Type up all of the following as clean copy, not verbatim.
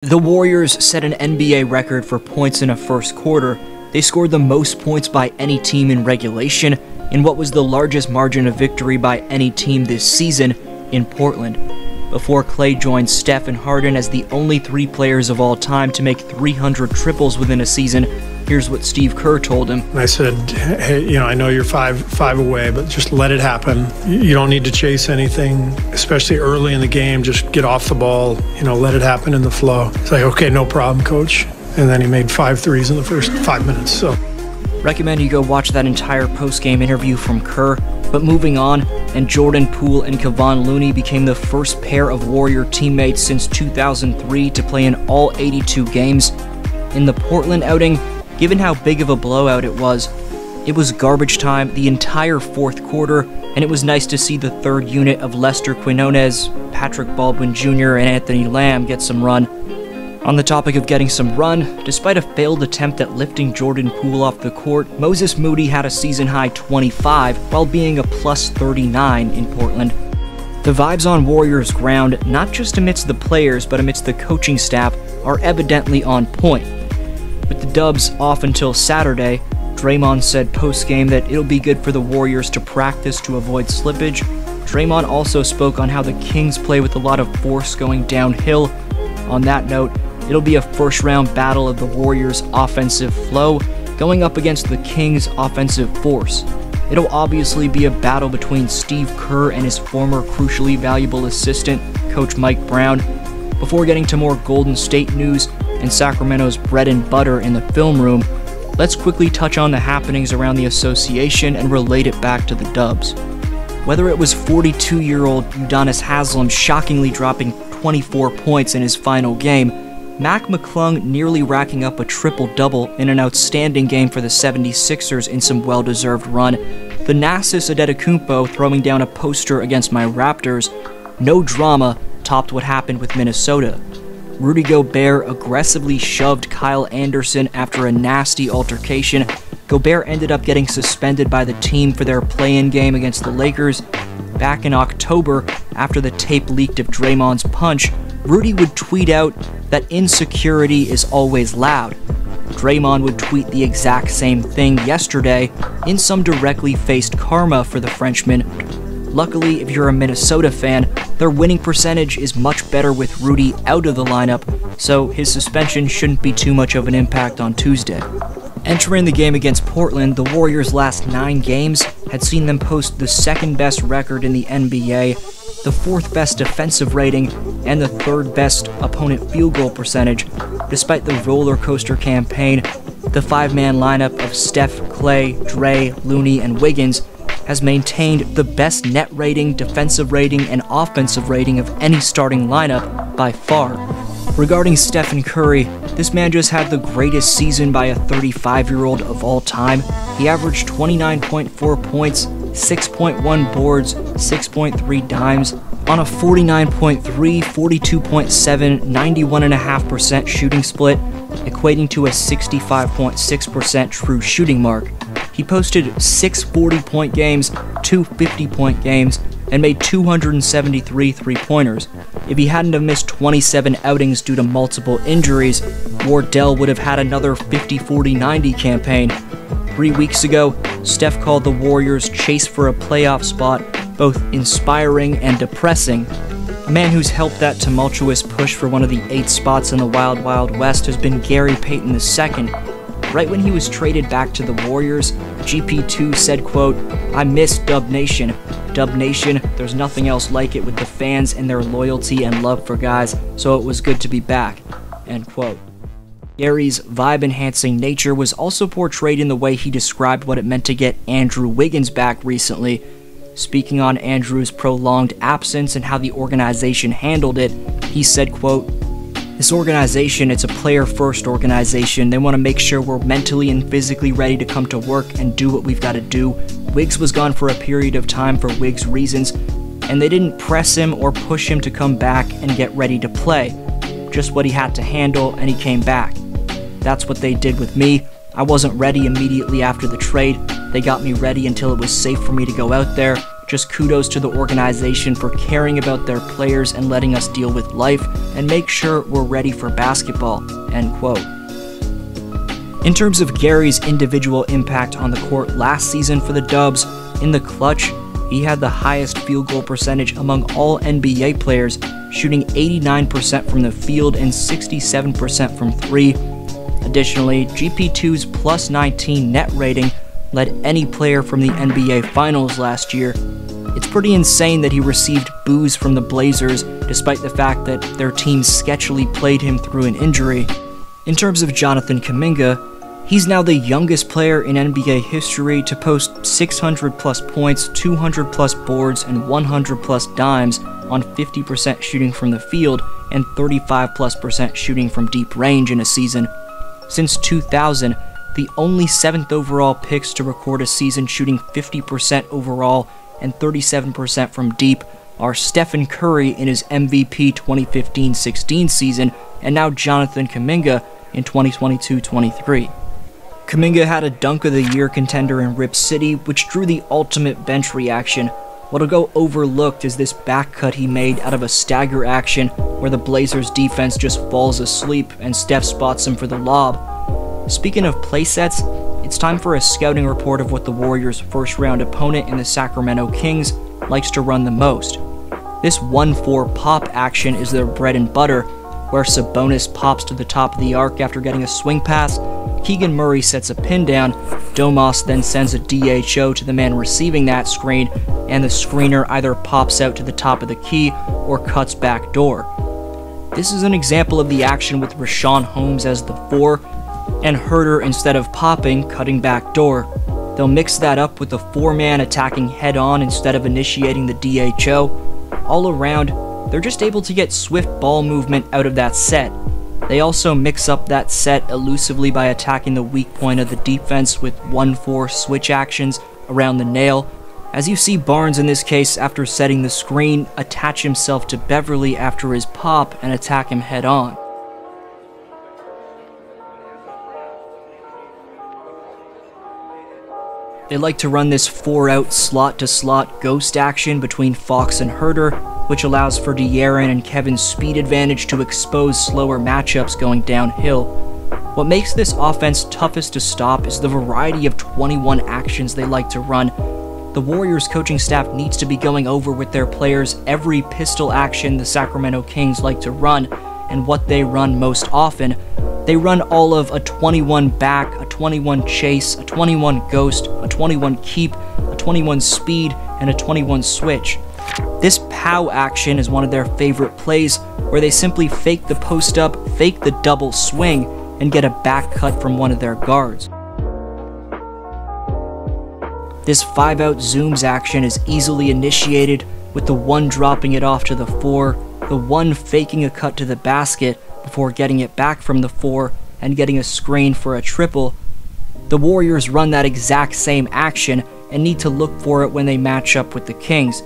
The Warriors set an NBA record for points in a first quarter. They scored the most points by any team in regulation, in what was the largest margin of victory by any team this season in Portland, before Klay joined Steph and Harden as the only three players of all time to make 300 triples within a season. Here's what Steve Kerr told him. I said, hey, I know you're five away, but just let it happen. You don't need to chase anything, especially early in the game. Just get off the ball, let it happen in the flow. It's like, okay, no problem, coach. And then he made 5 threes in the first 5 minutes. So, recommend you go watch that entire post-game interview from Kerr. But moving on, and Jordan Poole and Kevon Looney became the first pair of Warrior teammates since 2003 to play in all 82 games. In the Portland outing, given how big of a blowout it was garbage time the entire fourth quarter, and it was nice to see the third unit of Lester Quinones, Patrick Baldwin Jr., and Anthony Lamb get some run. On the topic of getting some run, despite a failed attempt at lifting Jordan Poole off the court, Moses Moody had a season-high 25 while being a plus 39 in Portland. The vibes on Warriors ground, not just amidst the players but amidst the coaching staff, are evidently on point. With the Dubs off until Saturday, Draymond said post-game that it'll be good for the Warriors to practice to avoid slippage. Draymond also spoke on how the Kings play with a lot of force going downhill. On that note, it'll be a first-round battle of the Warriors' offensive flow going up against the Kings' offensive force. It'll obviously be a battle between Steve Kerr and his former crucially valuable assistant, Coach Mike Brown. Before getting to more Golden State news and Sacramento's bread and butter in the film room, let's quickly touch on the happenings around the association and relate it back to the Dubs. Whether it was 42-year-old Udonis Haslem shockingly dropping 24 points in his final game, Mac McClung nearly racking up a triple-double in an outstanding game for the 76ers in some well-deserved run, Thanasis Adetokounmpo throwing down a poster against my Raptors, no drama topped what happened with Minnesota. Rudy Gobert aggressively shoved Kyle Anderson after a nasty altercation. Gobert ended up getting suspended by the team for their play-in game against the Lakers. Back in October, after the tape leaked of Draymond's punch, Rudy would tweet out that insecurity is always loud. Draymond would tweet the exact same thing yesterday in some directly faced karma for the Frenchman. Luckily, if you're a Minnesota fan, their winning percentage is much better with Rudy out of the lineup, so his suspension shouldn't be too much of an impact on Tuesday. Entering the game against Portland, the Warriors' last 9 games had seen them post the second-best record in the NBA, the 4th best defensive rating, and the 3rd best opponent field goal percentage. Despite the roller coaster campaign, the 5-man lineup of Steph, Klay, Dre, Looney, and Wiggins has maintained the best net rating, defensive rating, and offensive rating of any starting lineup by far. Regarding Stephen Curry, this man just had the greatest season by a 35-year-old of all time. He averaged 29.4 points, 6.1 boards, 6.3 dimes, on a 49.3, 42.7, 91.5% shooting split, equating to a 65.6% true shooting mark. He posted 6 40-point games, 2 50-point games, and made 273 three-pointers. If he hadn't have missed 27 outings due to multiple injuries, Wardell would have had another 50-40-90 campaign. 3 weeks ago, Steph called the Warriors' chase for a playoff spot both inspiring and depressing. A man who's helped that tumultuous push for one of the 8 spots in the Wild Wild West has been Gary Payton II. Right when he was traded back to the Warriors, GP2 said, quote, "I miss Dub Nation. Dub Nation, there's nothing else like it with the fans and their loyalty and love for guys, so it was good to be back," end quote. Gary's vibe-enhancing nature was also portrayed in the way he described what it meant to get Andrew Wiggins back recently. Speaking on Andrew's prolonged absence and how the organization handled it, he said, quote, "This organization, it's a player-first organization. They want to make sure we're mentally and physically ready to come to work and do what we've got to do. Wiggs was gone for a period of time for Wiggs reasons, and they didn't press him or push him to come back and get ready to play. Just what he had to handle, and he came back. That's what they did with me. I wasn't ready immediately after the trade. They got me ready until it was safe for me to go out there, Just kudos to the organization for caring about their players and letting us deal with life and make sure we're ready for basketball." End quote. In terms of Gary's individual impact on the court last season for the Dubs, in the clutch, he had the highest field goal percentage among all NBA players, shooting 89% from the field and 67% from three. Additionally, GP2's plus 19 net rating led any player from the NBA Finals last year. It's pretty insane that he received boos from the Blazers, despite the fact that their team sketchily played him through an injury. In terms of Jonathan Kuminga, he's now the youngest player in NBA history to post 600 plus points, 200 plus boards, and 100 plus dimes on 50% shooting from the field and 35+% shooting from deep range in a season. Since 2000, the only 7th overall picks to record a season shooting 50% overall and 37% from deep are Stephen Curry in his MVP 2015-16 season and now Jonathan Kuminga in 2022-23. Kuminga had a Dunk of the Year contender in Rip City, which drew the ultimate bench reaction. What'll go overlooked is this back cut he made out of a stagger action where the Blazers defense just falls asleep and Steph spots him for the lob. Speaking of playsets, it's time for a scouting report of what the Warriors' first-round opponent in the Sacramento Kings likes to run the most. This 1-4 pop action is their bread and butter, where Sabonis pops to the top of the arc after getting a swing pass, Keegan Murray sets a pin down, Domas then sends a DHO to the man receiving that screen, and the screener either pops out to the top of the key or cuts back door. This is an example of the action with Richaun Holmes as the 4, and Huerter, instead of popping, cutting back door. They'll mix that up with the 4-man attacking head-on instead of initiating the DHO. All around, they're just able to get swift ball movement out of that set. They also mix up that set elusively by attacking the weak point of the defense with 1-4 switch actions around the nail. As you see Barnes in this case, after setting the screen, attach himself to Beverly after his pop and attack him head-on. They like to run this 4-out slot-to-slot ghost action between Fox and Huerter, which allows for De'Aaron and Kevin's speed advantage to expose slower matchups going downhill. What makes this offense toughest to stop is the variety of 21 actions they like to run. The Warriors coaching staff needs to be going over with their players every pistol action the Sacramento Kings like to run, and what they run most often. They run all of a 21 back, a 21 chase, a 21 ghost, a 21 keep, a 21 speed, and a 21 switch. This POW action is one of their favorite plays, where they simply fake the post up, fake the double swing, and get a back cut from one of their guards. This 5-out zooms action is easily initiated, with the 1 dropping it off to the 4, the 1 faking a cut to the basket before getting it back from the 4 and getting a screen for a triple. The Warriors run that exact same action and need to look for it when they match up with the Kings.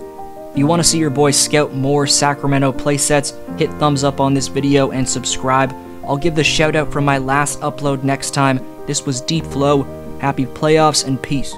If you want to see your boys scout more Sacramento playsets, hit thumbs up on this video and subscribe. I'll give the shout out from my last upload next time. This was Deep Flow. Happy playoffs and peace.